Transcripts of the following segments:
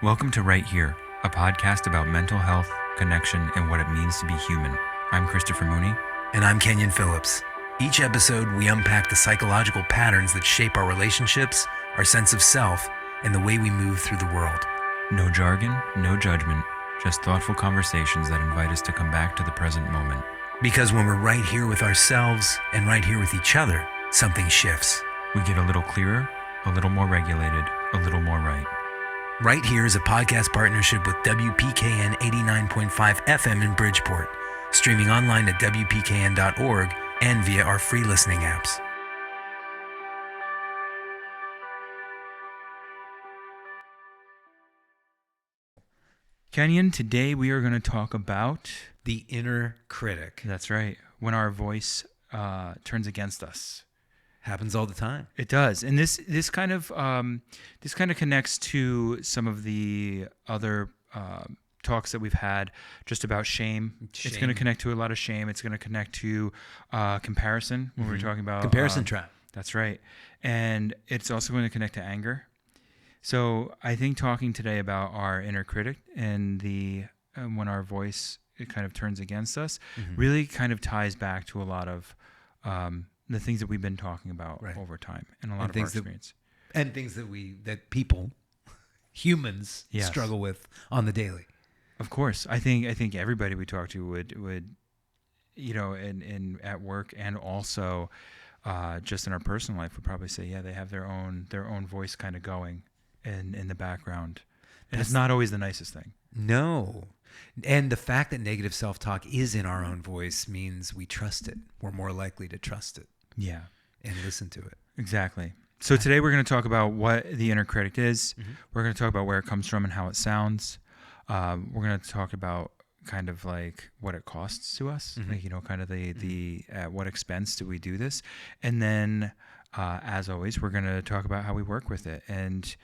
Welcome to Right Here, a podcast about mental health, connection, and what it means to be human. I'm Christopher Mooney. And I'm Kenyon Phillips. Each episode, we unpack the psychological patterns that shape our relationships, our sense of self, and the way we move through the world. No jargon, no judgment, just thoughtful conversations that invite us to come back to the present moment. Because when we're right here with ourselves and right here with each other, something shifts. We get a little clearer, a little more regulated, a little more right. Right Here is a podcast partnership with WPKN 89.5 FM in Bridgeport, streaming online at WPKN.org and via our free listening apps. Kenyon, today we are going to talk about The inner critic. That's right, when our voice turns against us. Happens all the time. It does, and this kind of connects to some of the other talks that we've had just about shame. It's going to connect to a lot of shame. It's going to connect to comparison when we're talking about Comparison trap. That's right, and it's also going to connect to anger. So I think talking today about our inner critic and the when our voice it kind of turns against us really kind of ties back to a lot of the things that we've been talking about over time and a lot of our experience. And things that people, humans, struggle with on the daily. Of course. I think everybody we talk to would in at work and also just in our personal life would probably say, they have their own voice kind of going in the background. And it's not always the nicest thing. No. And the fact that negative self-talk is in our own voice means we trust it. We're more likely to trust it. Yeah. And listen to it. Exactly. So today we're going to talk about what the inner critic is. We're going to talk about where it comes from and how it sounds. We're going to talk about kind of like what it costs to us, like, kind of the at what expense do we do this? And then, as always, we're going to talk about how we work with it. And,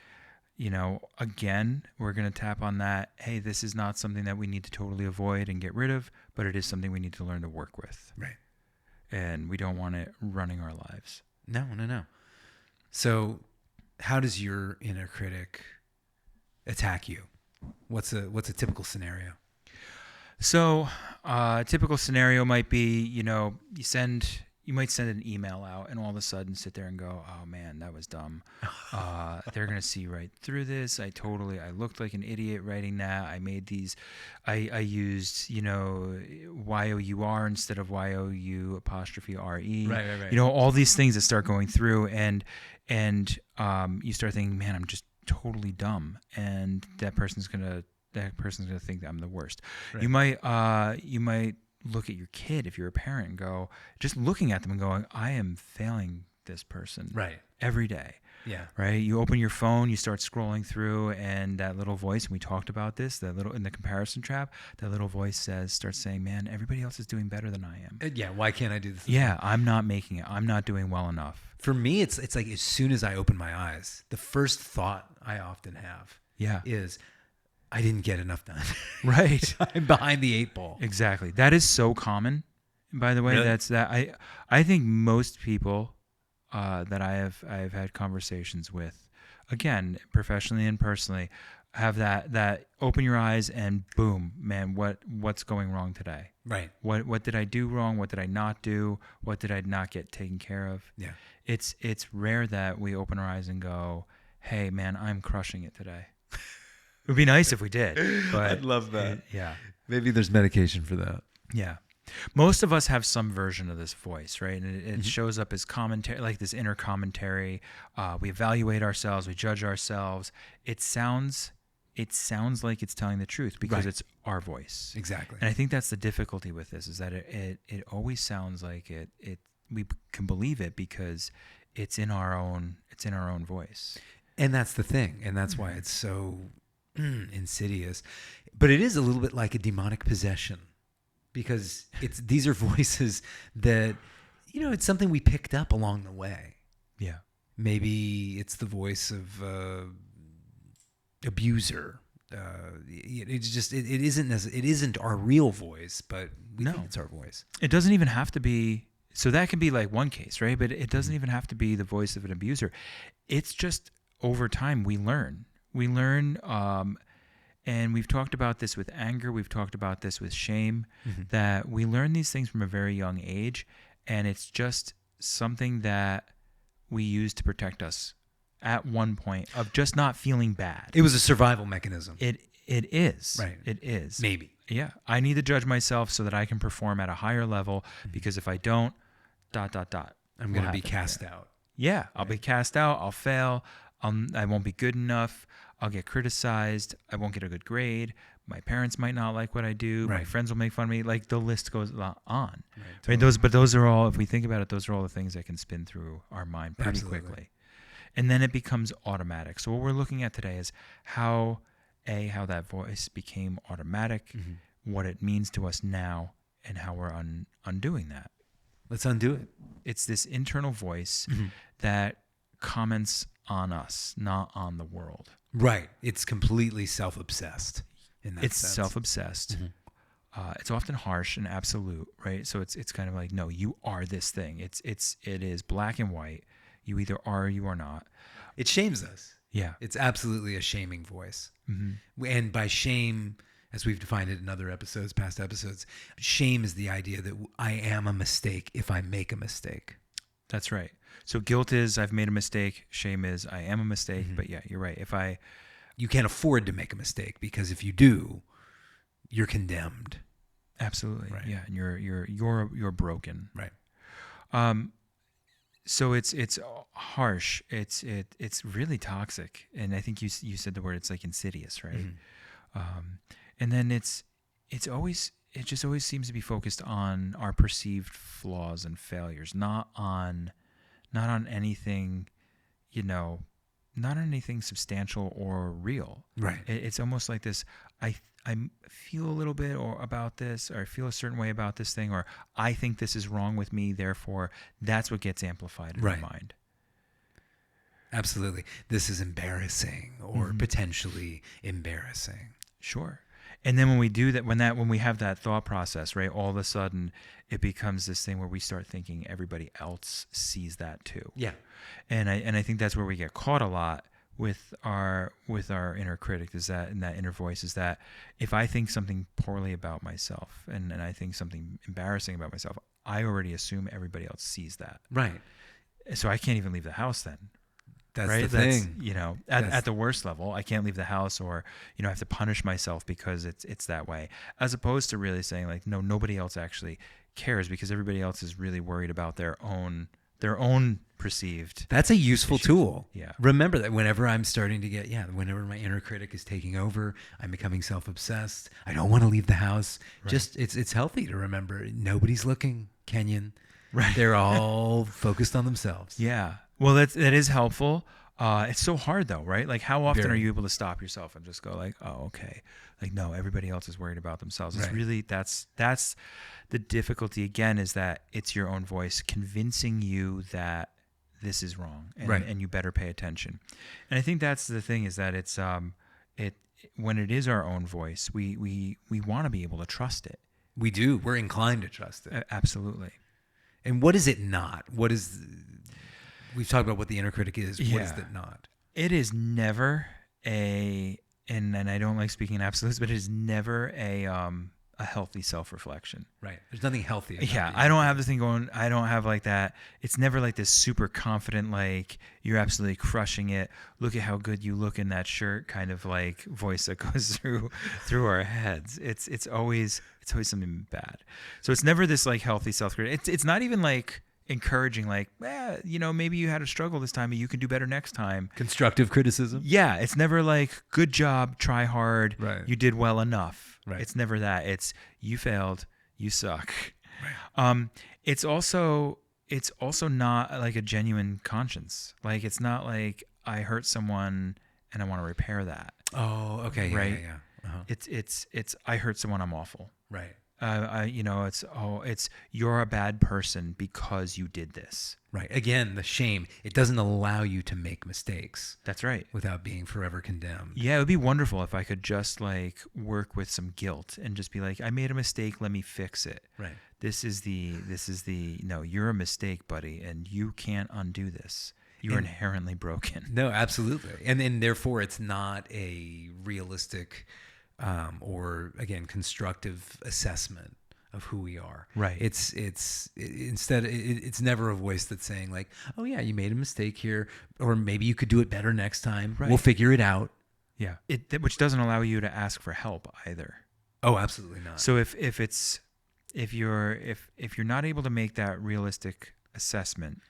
again, we're going to tap on that. Hey, this is not something that we need to totally avoid and get rid of, but it is something we need to learn to work with. Right. And we don't want it running our lives. No. So how does your inner critic attack you? What's a typical scenario? So a typical scenario might be, you might send an email out and all of a sudden sit there and go, oh man, that was dumb. They're going to see right through this. I looked like an idiot writing that. I made these, I used, Y-O-U-R instead of Y-O-U apostrophe R-E. Right. All these things that start going through and you start thinking, man, I'm just totally dumb. And that person's going to think that I'm the worst. Right. You might look at your kid if you're a parent and go, just looking at them and going, I am failing this person every day. Yeah. Right. You open your phone, you start scrolling through, and that little voice, and we talked about this, that little in the comparison trap, that little voice starts saying, man, everybody else is doing better than I am. Yeah. Why can't I do this? Yeah. I'm not making it. I'm not doing well enough. For me, it's like as soon as I open my eyes, the first thought I often have is, I didn't get enough done. Right. I'm behind the 8 ball. Exactly. That is so common, by the way. Really? I think most people that I've had conversations with, again, professionally and personally, have that open your eyes and boom, man, what's going wrong today? Right. What did I do wrong? What did I not do? What did I not get taken care of? Yeah. It's rare that we open our eyes and go, hey man, I'm crushing it today. It would be nice if we did. But I'd love that. Yeah. Maybe there's medication for that. Yeah. Most of us have some version of this voice, right? And it shows up as commentary, like this inner commentary. We evaluate ourselves. We judge ourselves. It sounds like it's telling the truth because it's our voice. Exactly. And I think that's the difficulty with this is that it always sounds like we can believe it because it's in our own voice. And that's the thing. And that's why it's so insidious. But it is a little bit like a demonic possession because these are voices that, it's something we picked up along the way. Yeah. Maybe it's the voice of abuser. It isn't our real voice, but we think it's our voice. It doesn't even have to be. So that can be like one case, right? But it doesn't even have to be the voice of an abuser. It's just over time we learn. And we've talked about this with anger. We've talked about this with shame, that we learn these things from a very young age. And it's just something that we use to protect us at one point of just not feeling bad. It was a survival mechanism. It is. Right. It is. Maybe. Yeah. I need to judge myself so that I can perform at a higher level, because if I don't, ... I'm going to be cast out. Yeah. I'll be cast out. I'll fail. I won't be good enough. I'll get criticized. I won't get a good grade. My parents might not like what I do. Right. My friends will make fun of me. Like, the list goes on. Right. Right? Those are all, if we think about it, those are all the things that can spin through our mind pretty quickly. And then it becomes automatic. So what we're looking at today is how that voice became automatic, what it means to us now, and how we're undoing that. Let's undo it. It's this internal voice that comments on us, not on the world. Right. It's completely self-obsessed in that sense. It's self-obsessed. It's often harsh and absolute, right? So it's kind of like, no, you are this thing. It is black and white. You either are or you are not. It shames us. Yeah. It's absolutely a shaming voice. And by shame, as we've defined it in other episodes, past episodes, shame is the idea that I am a mistake if I make a mistake. That's right. So guilt is I've made a mistake. Shame is I am a mistake. But yeah, you're right. You can't afford to make a mistake, because if you do, you're condemned. Absolutely. Right. Yeah. And you're broken. Right. So it's harsh. It's really toxic. And I think you said the word, it's like insidious, right? And then it just always seems to be focused on our perceived flaws and failures, not on anything, not on anything substantial or real. Right. It's almost like this, I feel a little bit about this, or I feel a certain way about this thing, or I think this is wrong with me, therefore that's what gets amplified in my mind. Absolutely. This is embarrassing, or potentially embarrassing. Sure. And then when we do that, when we have that thought process, right, all of a sudden it becomes this thing where we start thinking everybody else sees that too. Yeah. And I think that's where we get caught a lot with our inner critic, is that, and that inner voice, is that if I think something poorly about myself and I think something embarrassing about myself, I already assume everybody else sees that. Right. So I can't even leave the house then. That's right? the thing. At the worst level, I can't leave the house, or, I have to punish myself because it's that way. As opposed to really saying like, no, nobody else actually cares, because everybody else is really worried about their own perceived. That's a useful issues. tool. Yeah. Remember that whenever I'm starting to whenever my inner critic is taking over, I'm becoming self-obsessed. I don't want to leave the house. Right. Just it's healthy to remember nobody's looking, Kenyon. Right. They're all focused on themselves. Yeah. Well, that is helpful. It's so hard though, right? Like, how often are you able to stop yourself and just go like, oh, okay. Like, no, everybody else is worried about themselves. It's really, that's the difficulty again, is that it's your own voice convincing you that this is wrong and you better pay attention. And I think that's the thing, is that it's, when it is our own voice, we want to be able to trust it. We do. We're inclined to trust it. Absolutely. And what is it not? We've talked about what the inner critic is. Yeah. What is it not? It is never and I don't like speaking in absolutes, but it is never a healthy self-reflection. Right. There's nothing healthy about it. I don't have this thing going, I don't have like that. It's never like this super confident, like you're absolutely crushing it. Look at how good you look in that shirt kind of like voice that goes through our heads. It's always something bad. So it's never this like healthy self-critic. It's not even like encouraging, like, maybe you had a struggle this time, but you can do better next time. Constructive criticism. Yeah. It's never like, good job, try hard. Right. You did well enough. Right. It's never that. It's you failed, you suck. Right. It's also not like a genuine conscience. Like, it's not like I hurt someone and I want to repair that. Oh, okay. Right. Yeah. Uh-huh. It's I hurt someone, I'm awful. Right. It's you're a bad person because you did this. Right. Again, the shame. It doesn't allow you to make mistakes. That's right. Without being forever condemned. Yeah, it would be wonderful if I could just like work with some guilt and just be like, I made a mistake, let me fix it. Right. This is the no, you're a mistake, buddy, and you can't undo this. You're inherently broken. No, absolutely. And therefore it's not a realistic or again, constructive assessment of who we are. Right. It's never a voice that's saying like, oh yeah, you made a mistake here, or maybe you could do it better next time. Right. We'll figure it out. Yeah. Which doesn't allow you to ask for help either. Oh, absolutely not. So if you're not able to make that realistic assessment,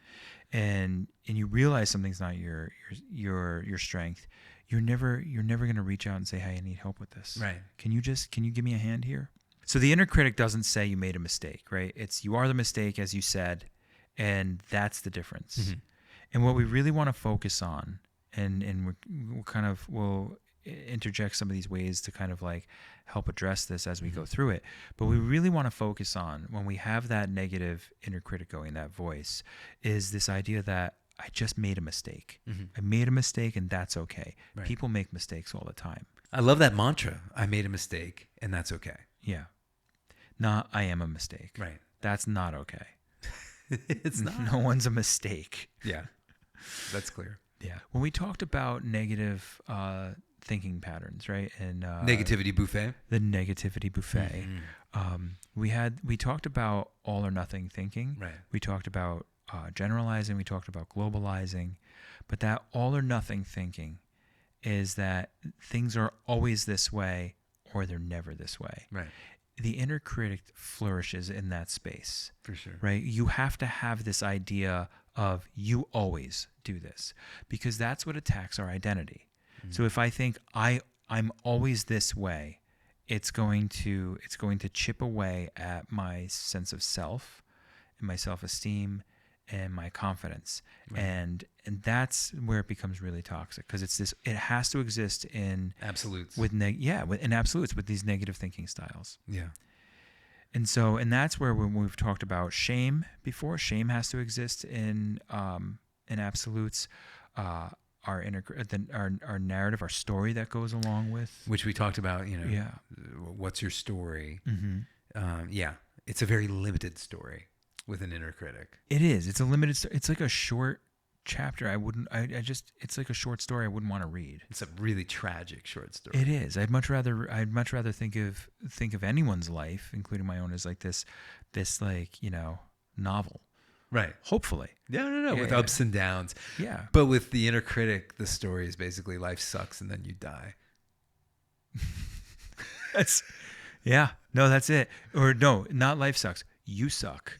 and you realize something's not your strength, you're never going to reach out and say, hey, I need help with this. Right. Can you give me a hand here? So the inner critic doesn't say you made a mistake, right? It's you are the mistake, as you said, and that's the difference. Mm-hmm. And what we really want to focus on, and we'll interject some of these ways to kind of like help address this as we go through it. But we really want to focus on, when we have that negative inner critic going, that voice, is this idea that I just made a mistake. Mm-hmm. I made a mistake, and that's okay. Right. People make mistakes all the time. I love that mantra. I made a mistake, and that's okay. Yeah. Not I am a mistake. Right. That's not okay. It's not. No one's a mistake. Yeah. That's clear. Yeah. When we talked about negative thinking patterns, right? And negativity buffet. The negativity buffet. Mm-hmm. We talked about all or nothing thinking. Right. We talked about generalizing. We talked about globalizing. But that all or nothing thinking is that things are always this way or they're never this way. Right. The inner critic flourishes in that space. For sure. Right? You have to have this idea of you always do this, because that's what attacks our identity. Mm-hmm. So if I think I'm always this way, it's going to chip away at my sense of self and my self-esteem and my confidence. Right. And that's where it becomes really toxic, because it has to exist in absolutes. In absolutes, with these negative thinking styles. Yeah. And that's where, when we've talked about shame before, shame has to exist in absolutes. Our narrative, our story that goes along with, which we talked about. Yeah. What's your story? Mm-hmm. Yeah. It's a very limited story with an inner critic. It is. It's a limited story. It's like a short chapter. It's like a short story I wouldn't want to read. It's a really tragic short story. It is. I'd much rather think of anyone's life, including my own, as like this like, novel. Right. Hopefully. No. With ups and downs. Yeah. But with the inner critic, the story is basically life sucks and then you die. That's it. Or no, not life sucks. You suck.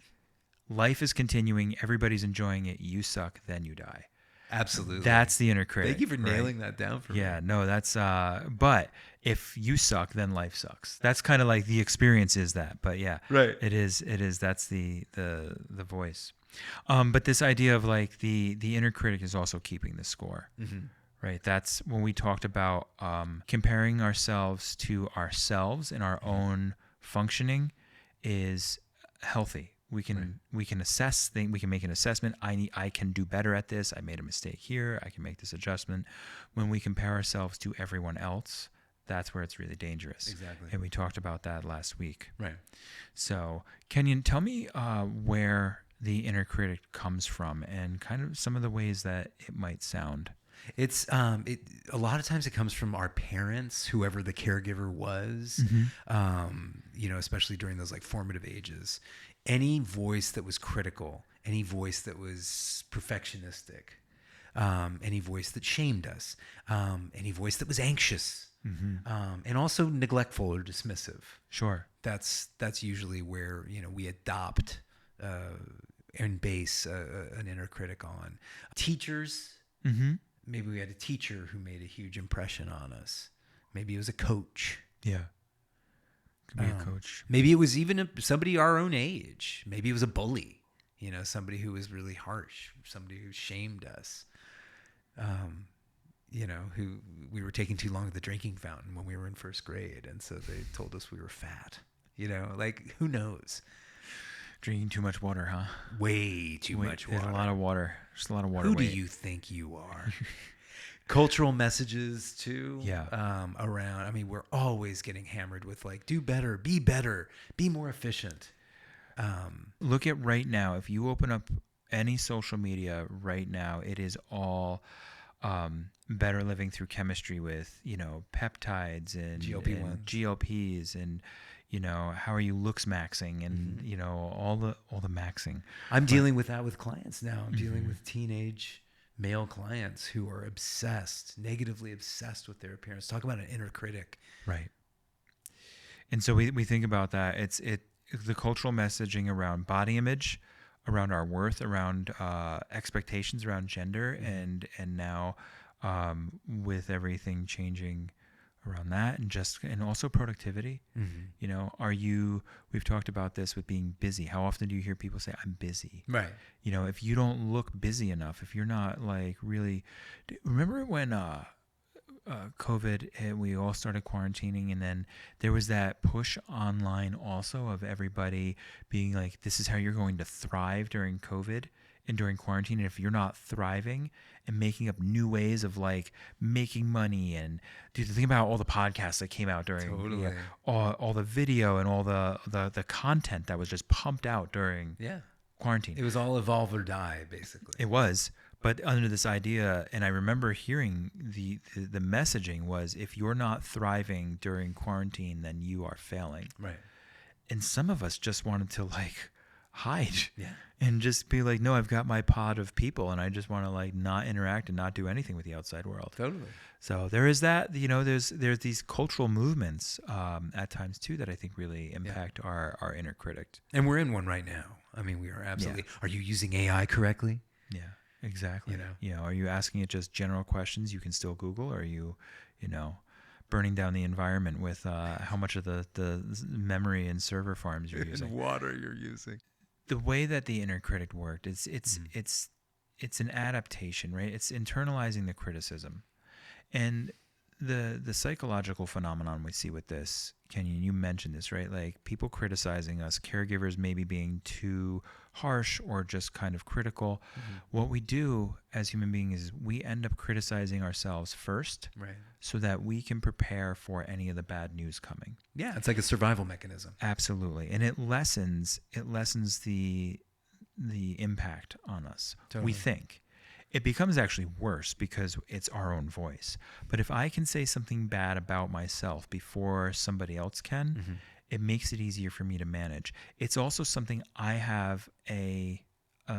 Life is continuing. Everybody's enjoying it. You suck. Then you die. Absolutely. That's the inner critic. Thank you for nailing that down for me. Yeah, no, that's, but if you suck, then life sucks. That's kind of like the experience is that, but yeah. Right. It is, that's the voice. But this idea of like the inner critic is also keeping the score. Mm-hmm. Right. That's when we talked about comparing ourselves to ourselves and our own functioning is healthy. We can assess things. We can make an assessment. I can do better at this. I made a mistake here. I can make this adjustment. When we compare ourselves to everyone else, that's where it's really dangerous. Exactly. And we talked about that last week. Right. So, Kenyon, tell me where the inner critic comes from and kind of some of the ways that it might sound. It's a lot of times it comes from our parents, whoever the caregiver was, especially during those like formative ages. Any voice that was critical, any voice that was perfectionistic, any voice that shamed us, any voice that was anxious, and also neglectful or dismissive. Sure. That's usually where, we adopt and base an inner critic on. Teachers. Mm-hmm. Maybe we had a teacher who made a huge impression on us. Maybe it was a coach. Yeah. Could be a coach. Maybe it was even somebody our own age. Maybe it was a bully, somebody who was really harsh, somebody who shamed us, who we were taking too long at the drinking fountain when we were in first grade. And so they told us we were fat, like who knows? Drinking too much water, huh? Way too much water. There's a lot of water. Just a lot of water. Who do you think you are? Cultural messages too. Yeah. Around. I mean, we're always getting hammered with like, do better, be more efficient. Look at right now. If you open up any social media right now, it is all better living through chemistry with, peptides and GLP-1s. GLPs and, how are you looks maxing and, all the maxing. I'm dealing with that with clients now. I'm dealing with teenage male clients who are negatively obsessed with their appearance. Talk about an inner critic. Right. And so we think about that. It's the cultural messaging around body image, around our worth, around expectations around gender, and now with everything changing around that, and also productivity. We've talked about this with being busy. How often do you hear people say, I'm busy? Right. If you don't look busy enough, if you're not really, remember when COVID hit, we all started quarantining, and then there was that push online also of everybody being like, this is how you're going to thrive during COVID and during quarantine. And if you're not thriving and making up new ways of like making money, and dude, think about all the podcasts that came out during all the video and all the content that was just pumped out during quarantine. It was all evolve or die, basically. It was. But under this idea, and I remember hearing the messaging was, if you're not thriving during quarantine, then you are failing. Right. And some of us just wanted to like hide Yeah. and just be like, no, I've got my pod of people and I just want to like not interact and not do anything with the outside world. Totally. So there is that, there's these cultural movements at times too that I think really impact our inner critic. And we're in one right now. I mean, we are absolutely. Yeah. Are you using AI correctly? Yeah. Exactly. Are you asking it just general questions you can still Google? Or are you, burning down the environment with how much of the memory and server farms you're using? And water you're using. The way that the inner critic worked, it's an adaptation, right? It's internalizing the criticism. And the psychological phenomenon we see with this, Kenyon, you mentioned this, right? Like people criticizing us, caregivers maybe being too harsh or just kind of critical. What we do as human beings is we end up criticizing ourselves first, right, so that we can prepare for any of the bad news coming. Yeah, it's like a survival mechanism. Absolutely. And it lessens the impact on us. Totally. We think. It becomes actually worse because it's our own voice. But if I can say something bad about myself before somebody else can, it makes it easier for me to manage. It's also something I have a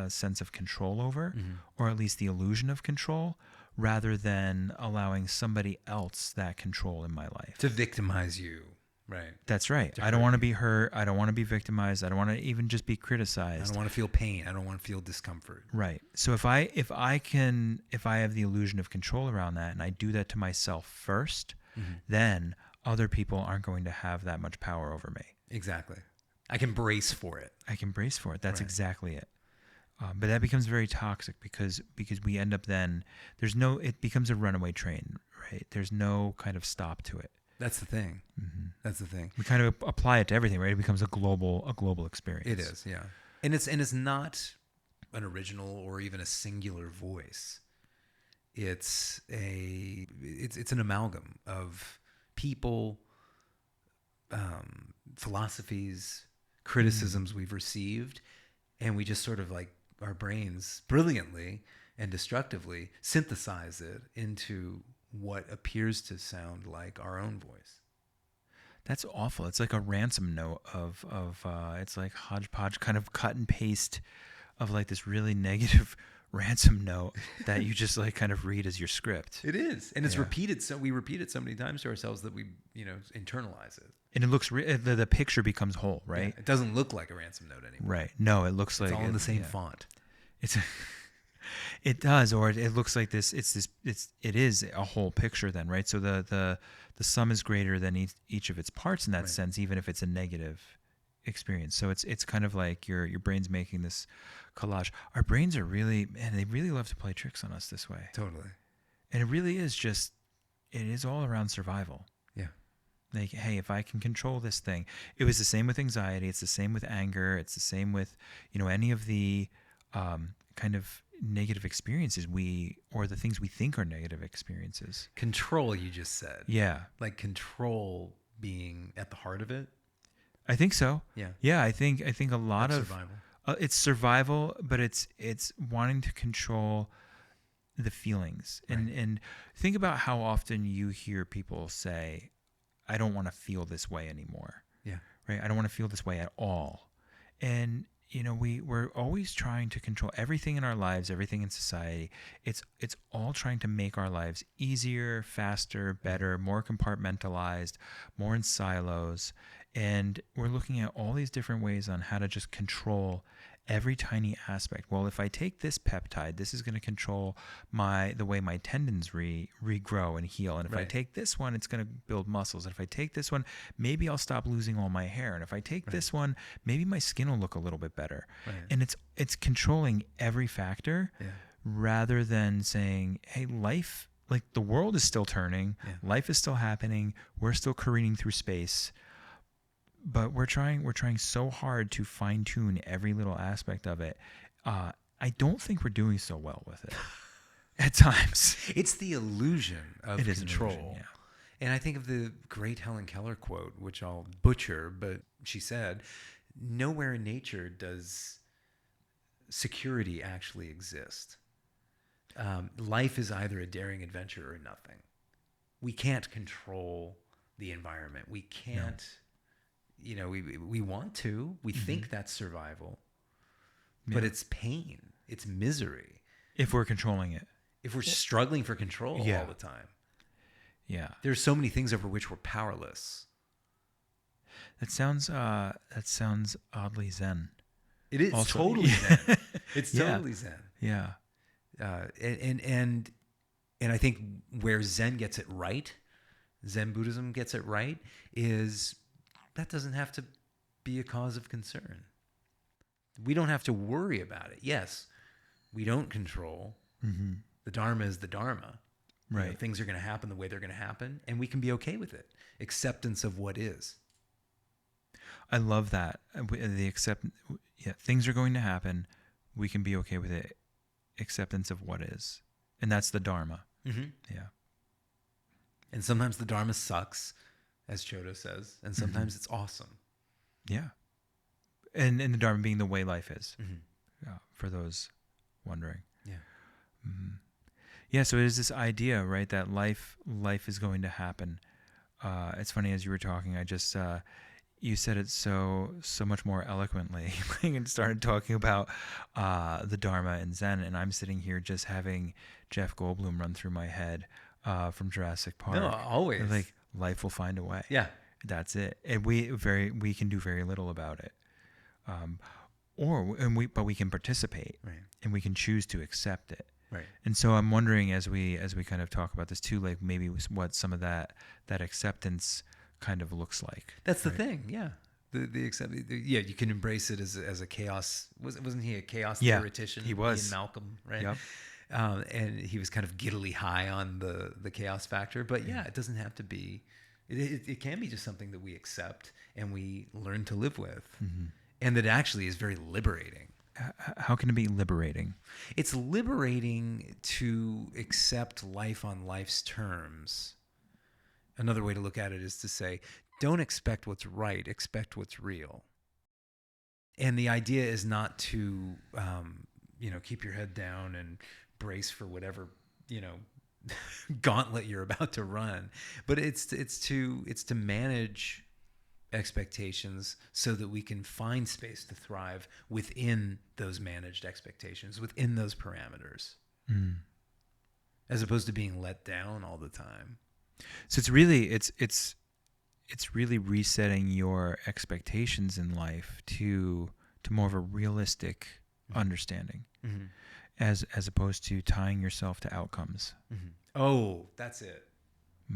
sense of control over, or at least the illusion of control, rather than allowing somebody else that control in my life. To victimize you. Right. That's right. I don't want to be hurt. I don't want to be victimized. I don't want to even just be criticized. I don't want to feel pain. I don't want to feel discomfort. Right. So if I have the illusion of control around that, and I do that to myself first, then other people aren't going to have that much power over me. Exactly. I can brace for it. That's exactly it. But that becomes very toxic because we end up then, it becomes a runaway train, right? There's no kind of stop to it. That's the thing. That's the thing. We kind of apply it to everything, right? It becomes a global experience. It is, yeah. And it's not an original or even a singular voice. It's an amalgam of people, philosophies, criticisms we've received, and we just sort of like our brains brilliantly and destructively synthesize it into what appears to sound like our own voice. That's awful. It's like a ransom note of it's like hodgepodge kind of cut and paste of like this really negative ransom note that you just like kind of read as your script. It is. And it's repeated. So we repeat it so many times to ourselves that we, internalize it. And it looks, the picture becomes whole, right? Yeah, it doesn't look like a ransom note anymore. Right. No, it looks like it's all in the same font. It does, or it looks like this. It is a whole picture then, right? So the sum is greater than each of its parts in that sense, even if it's a negative experience. So it's kind of like your brain's making this collage. Our brains are they really love to play tricks on us this way. Totally. And it really is it is all around survival. Yeah. Like, hey, if I can control this thing. It was the same with anxiety. It's the same with anger. It's the same with, any of the kind of negative experiences or the things we think are negative experiences. Control, you just said. Yeah. Like control being at the heart of it. I think so. Yeah. Yeah. I think a lot of survival. It's survival, but it's wanting to control the feelings. Right. And think about how often you hear people say, I don't want to feel this way anymore. Yeah. Right? I don't want to feel this way at all. And we're always trying to control everything in our lives, everything in society. It's all trying to make our lives easier, faster, better, more compartmentalized, more in silos. And we're looking at all these different ways on how to just control every tiny aspect. Well, if I take this peptide, this is going to control the way my tendons regrow and heal. And if I take this one, it's going to build muscles. And if I take this one, maybe I'll stop losing all my hair. And if I take this one, maybe my skin will look a little bit better. Right. And it's controlling every factor rather than saying, hey, life, like the world is still turning, life is still happening, we're still careening through space. But we're trying so hard to fine tune every little aspect of it. I don't think we're doing so well with it at times. It's the illusion of control. Illusion, yeah. And I think of the great Helen Keller quote, which I'll butcher, but she said, nowhere in nature does security actually exist. Life is either a daring adventure or nothing. We can't control the environment. We can't... we want to. We think that's survival. But it's pain. It's misery. If we're controlling it. If we're struggling for control all the time. Yeah. There's so many things over which we're powerless. That sounds oddly Zen. It is also, totally Zen. It's totally Zen. Yeah. And I think where Zen gets it right, Zen Buddhism gets it right, is that doesn't have to be a cause of concern. We don't have to worry about it. Yes, we don't control. Mm-hmm. The Dharma is the Dharma. Right. Things are going to happen the way they're going to happen, and we can be okay with it. Acceptance of what is. I love that. Things are going to happen. We can be okay with it. Acceptance of what is. And that's the Dharma. Mm-hmm. Yeah. And sometimes the Dharma sucks, as Chodo says, and sometimes it's awesome. Yeah. And the Dharma being the way life is, for those wondering. Yeah. Mm-hmm. Yeah, so it is this idea, right, that life is going to happen. It's funny, as you were talking, I just, you said it so much more eloquently and started talking about the Dharma and Zen, and I'm sitting here just having Jeff Goldblum run through my head from Jurassic Park. No, always. Like, life will find a way. Yeah. That's it. And we can do very little about it. But we can participate. Right. And we can choose to accept it. Right. And so I'm wondering, as we kind of talk about this too, like maybe what some of that acceptance kind of looks like. That's the thing. Yeah. You can embrace it as a chaos. Wasn't he a chaos theoretician? He was. Ian Malcolm, right? Yep. And he was kind of giddily high on the chaos factor. But it doesn't have to be. It can be just something that we accept and we learn to live with. Mm-hmm. And that actually is very liberating. How can it be liberating? It's liberating to accept life on life's terms. Another way to look at it is to say, don't expect what's right, expect what's real. And the idea is not to, keep your head down and brace for whatever, gauntlet you're about to run. But it's to manage expectations so that we can find space to thrive within those managed expectations, within those parameters, as opposed to being let down all the time. So it's really resetting your expectations in life to more of a realistic understanding, as opposed to tying yourself to outcomes. Oh, that's it.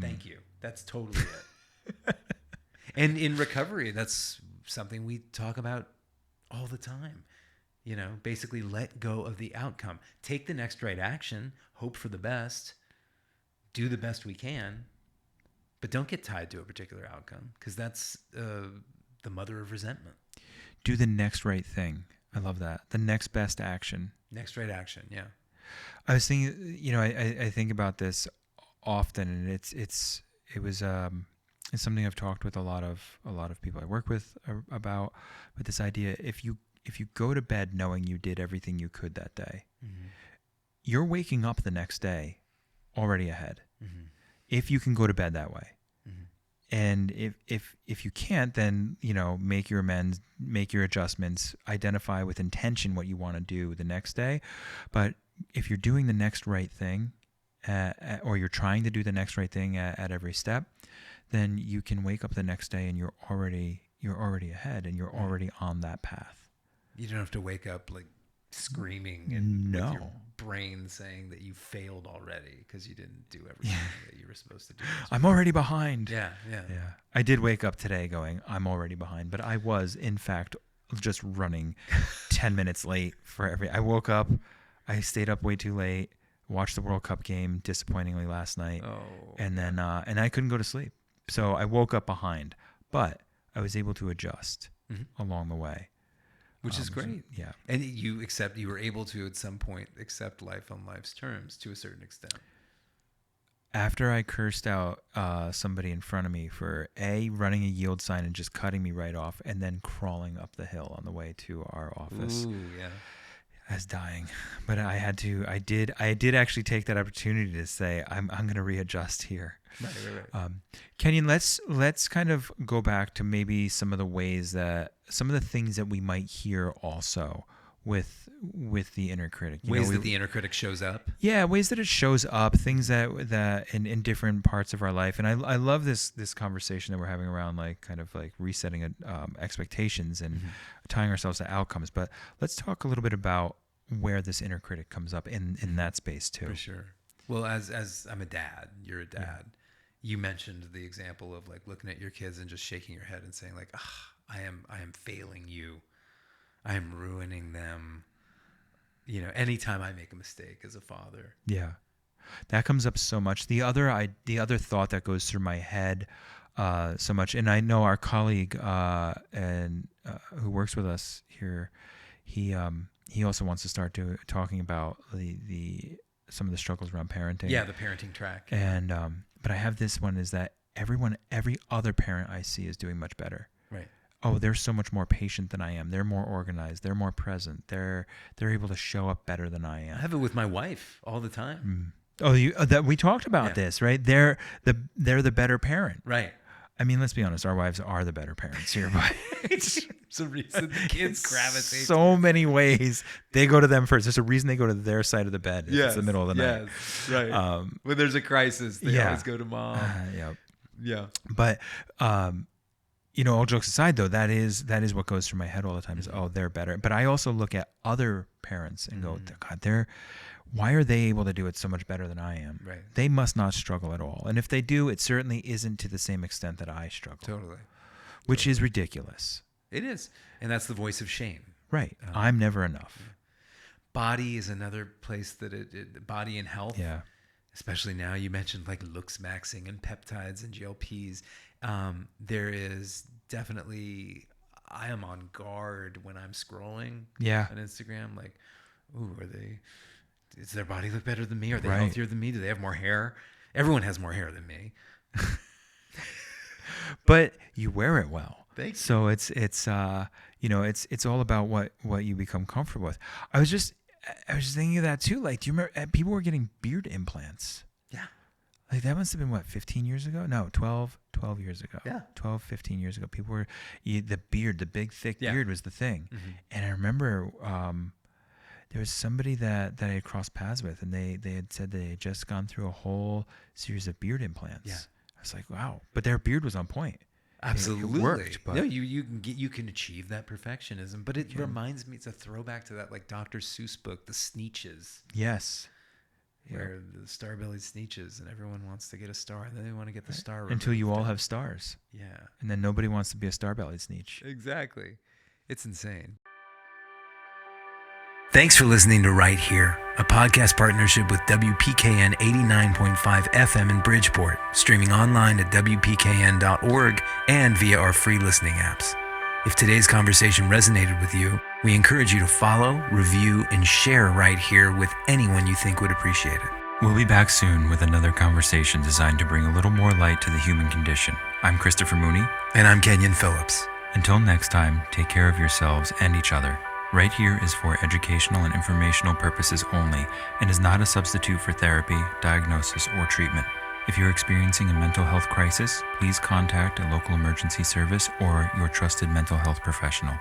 Thank you. That's totally it. And in recovery, that's something we talk about all the time. Basically let go of the outcome. Take the next right action, hope for the best, do the best we can, but don't get tied to a particular outcome, because that's the mother of resentment. Do the next right thing. I love that. The next best action. Next right action, yeah. I was thinking, I think about this often, and it's something I've talked with a lot of people I work with about. But this idea, if you go to bed knowing you did everything you could that day, you're waking up the next day already ahead. Mm-hmm. If you can go to bed that way. Mm-hmm. And if you can't, then, make your amends, make your adjustments, identify with intention what you want to do the next day. But if you're doing the next right thing, or you're trying to do the next right thing at every step, then you can wake up the next day and you're already ahead and you're already on that path. You don't have to wake up like screaming and No. with your brain saying that you failed already because you didn't do everything that you were supposed to do. I'm already behind. Yeah. I did wake up today going, I'm already behind, but I was in fact just running 10 minutes late I woke up, I stayed up way too late, watched the World Cup game disappointingly last night. And then and I couldn't go to sleep. So I woke up behind, but I was able to adjust along the way. Which is great. Yeah. And you were able to at some point accept life on life's terms to a certain extent. After I cursed out somebody in front of me for running a yield sign and just cutting me right off, and then crawling up the hill on the way to our office. Ooh, yeah. I was dying, but I did actually take that opportunity to say, I'm going to readjust here. Right. Kenyon, let's kind of go back to maybe some of the things that we might hear also with the inner critic. Ways that the inner critic shows up. Yeah, ways that it shows up, things that in different parts of our life. And I love this conversation that we're having around like kind of like resetting expectations and tying ourselves to outcomes. But let's talk a little bit about where this inner critic comes up in that space too. For sure. Well, as I'm a dad, you're a dad. Yeah. You mentioned the example of like looking at your kids and just shaking your head and saying like, I am failing you. I am ruining them. Anytime I make a mistake as a father. Yeah. That comes up so much. The other thought that goes through my head so much, and I know our colleague who works with us here, he also wants to start talking about the some of the struggles around parenting. Yeah, the parenting track. And but I have this one is that every other parent I see is doing much better. Right. Oh, they're so much more patient than I am. They're more organized. They're more present. They're able to show up better than I am. I have it with my wife all the time. Oh, that we talked about this, right? They're the better parent. Right. I mean, let's be honest. Our wives are the better parents here, but there's a reason the kids gravitate. So many ways they go to them first. There's a reason they go to their side of the bed. It's the middle of the night. Yes, right. When there's a crisis, they always go to mom. Yeah. But all jokes aside, though, that is what goes through my head all the time. Is they're better. But I also look at other parents and go, God, why are they able to do it so much better than I am? Right. They must not struggle at all. And if they do, it certainly isn't to the same extent that I struggle. Totally. Which is ridiculous. It is. And that's the voice of shame. Right. I'm never enough. Yeah. Body is another place that body and health. Yeah. Especially now, you mentioned like looks maxing and peptides and GLPs. There is definitely, I am on guard when I'm scrolling on Instagram. Like, does their body look better than me? Are they healthier than me? Do they have more hair? Everyone has more hair than me. But you wear it well. Thanks. So it's all about what you become comfortable with. I was just thinking of that too. Like, do you remember people were getting beard implants? Yeah. Like that must have been 15 years ago? No, 12 years ago. Yeah. 12, 15 years ago. People were the beard, the big thick beard was the thing. Mm-hmm. And I remember there was somebody that I had crossed paths with, and they had said they had just gone through a whole series of beard implants. Yeah. I was like, wow. But their beard was on point. Absolutely. It worked. But no, you can achieve that perfectionism, but it reminds me, it's a throwback to that like Dr. Seuss book, The Sneetches. Yes. Where the star-bellied Sneetches, and everyone wants to get a star, and then they want to get the star until you all have stars. Yeah. And then nobody wants to be a star-bellied Sneetch. Exactly. It's insane. Thanks for listening to Right Here, a podcast partnership with WPKN 89.5 FM in Bridgeport, streaming online at WPKN.org and via our free listening apps. If today's conversation resonated with you, we encourage you to follow, review, and share Right Here with anyone you think would appreciate it. We'll be back soon with another conversation designed to bring a little more light to the human condition. I'm Christopher Mooney. And I'm Kenyon Phillips. Until next time, take care of yourselves and each other. Right Here is for educational and informational purposes only and is not a substitute for therapy, diagnosis, or treatment. If you're experiencing a mental health crisis, please contact a local emergency service or your trusted mental health professional.